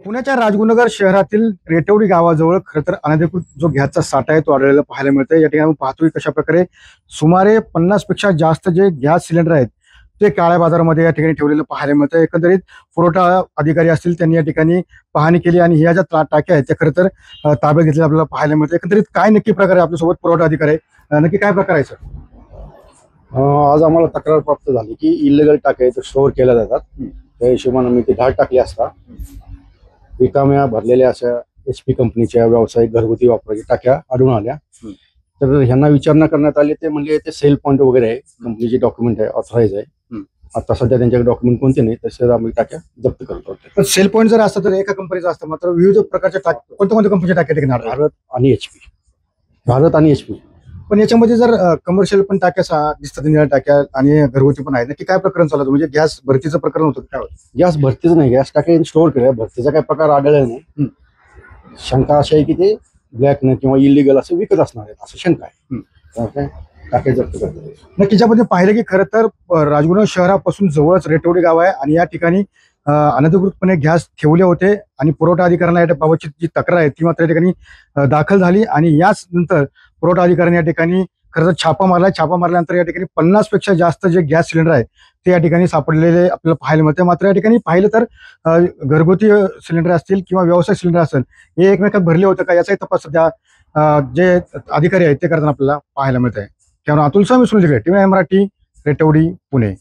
पुण्याच्या राजगुरुनगर शहरातील रेटवडी गावाजवळ खरं तर अनधिकृत जो गॅसचा साठा आहे तो आढळलेला पाहायला मिळतोय। या ठिकाणी आपण पाहतोय कशा प्रकारे सुमारे 50 पेक्षा जास्त जे गॅस सिलेंडर आहेत ते काळ्या बाजारामध्ये या ठिकाणी ठेवलेलं पाहायला मिळतंय। एकंदरीत पुरवठा अधिकारी असतील त्यांनी या ठिकाणी पाहणी केली आणि ह्या ज्या टाक्या आहेत त्या खरं तर ताब्यात घेतलेल्या आपल्याला पाहायला मिळतं। एकंदरीत काय नक्की प्रकार आहे आपल्यासोबत पुरवठा अधिकारी आहे, नक्की काय प्रकार आहे सर? आज आम्हाला तक्रार प्राप्त झाली की इल्लीगल टाक्या इथे स्टोअर केल्या जातात। त्या हिशोबाने मी ते 10 टाकले असता रिकाम्या भरलेल्या अशा HP कंपनीच्या व्यावसायिक घरगुती वापराच्या टाक्या आढळून आल्या। तर ह्यांना विचारणा करण्यात आली, ते म्हणजे ते सेल पॉईंट वगैरे आहे, कंपनीची डॉक्युमेंट आहे, ऑथराईज आहे। आता सध्या त्यांच्याकडे डॉक्युमेंट कोणते नाही, तसे आम्ही टाक्या जप्त करतो। पण सेल पॉईंट जर असतं तर एका कंपनीचं असतं, मात्र विविध प्रकारच्या कोणत्या कोणत्या कंपनीच्या टाक्या ठिकाणी भारत आणि HP। पण याच्यामध्ये जर कमर्शियल पण टाक्या दिसतात, निळ्या टाक्या आणि घरगुती पण आहेत, नक्की काय प्रकरण चालू होतं? म्हणजे गॅस भरतीचं प्रकरण होतं काय? गॅस भरतीच नाही, गॅस टाक्या स्टोअर केल्या, भरतीचा काही प्रकार आढळला नाही। शंका अशी आहे की ते ब्लॅक न किंवा इलिगल असं विकत असणार आहेत असं शंका आहे। टाक्या जप्त करतात। नक्की ज्यामध्ये पाहिलं की खरं तर राजगुरुनगर शहरापासून जवळच रेटवडी गाव आहे आणि या ठिकाणी अनधिकृतपणे गॅस ठेवले होते आणि पुरवठा अधिकाऱ्यांना याबाबतची जी तक्रार आहे ती मात्र या ठिकाणी दाखल झाली आणि याच नंतर पुरवठा अधिकाऱ्यांनी या ठिकाणी खरं तर छापा मारल्यानंतर या ठिकाणी 50 पेक्षा जास्त जे गॅस सिलेंडर आहे ते या ठिकाणी सापडलेले आपल्याला पाहायला मिळते। मात्र या ठिकाणी पाहिलं तर घरगुती सिलेंडर असतील किंवा व्यावसायिक सिलेंडर असेल हे एकमेकात भरले होते का याचाही तपास सध्या जे अधिकारी आहेत ते करताना आपल्याला पाहायला मिळत आहे। त्यामुळे अतुल स्वामी सुनील टीव्ही मराठी, रेटवडी, पुणे।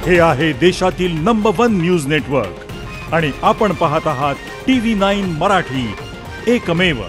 हे आहे देशातील नंबर 1 न्यूज नेटवर्क आणि आपण पाहत आहात TV9 मराठी, एकमेव।